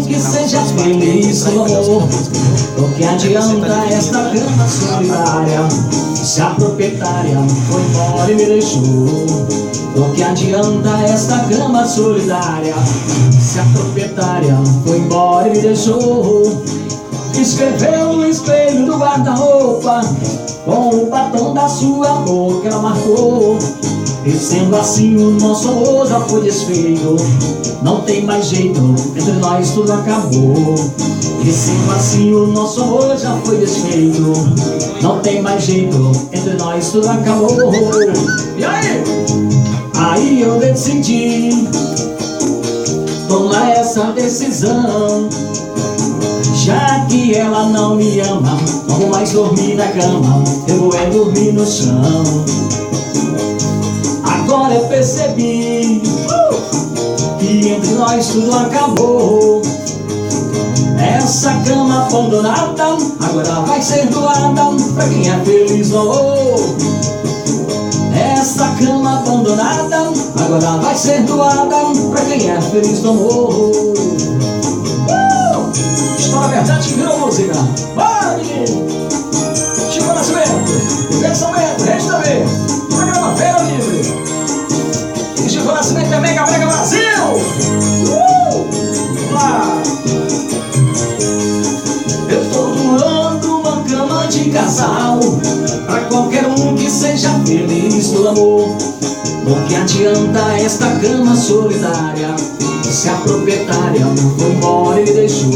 que seja feliz no amor. O que adianta esta cama solidária se a proprietária foi embora e me deixou? O que adianta esta cama solidária se a proprietária foi embora e me deixou? Escreveu no espelho do guarda-roupa com o batom da sua boca ela marcou. E sendo assim o nosso amor já foi desfeito, não tem mais jeito, entre nós tudo acabou. E sendo assim o nosso amor já foi desfeito, não tem mais jeito, entre nós tudo acabou. E aí? Aí eu decidi tomar essa decisão. Já que ela não me ama, não vou mais dormir na cama, eu vou é dormir no chão. Agora eu percebi que entre nós tudo acabou. Essa cama abandonada agora vai ser doada pra quem é feliz no amor. Essa cama abandonada agora vai ser doada pra quem é feliz no amor. História verdade que virou música. Vai, menino! Chico Nascimento, pensamento, resta ver. Programa Feira Livre. E Chico Nascimento é Mega Brega Brasil! Vamos lá! Eu tô doando uma cama de casal pra qualquer um que seja feliz no amor. O que adianta esta cama solidária se a proprietária foi embora e deixou?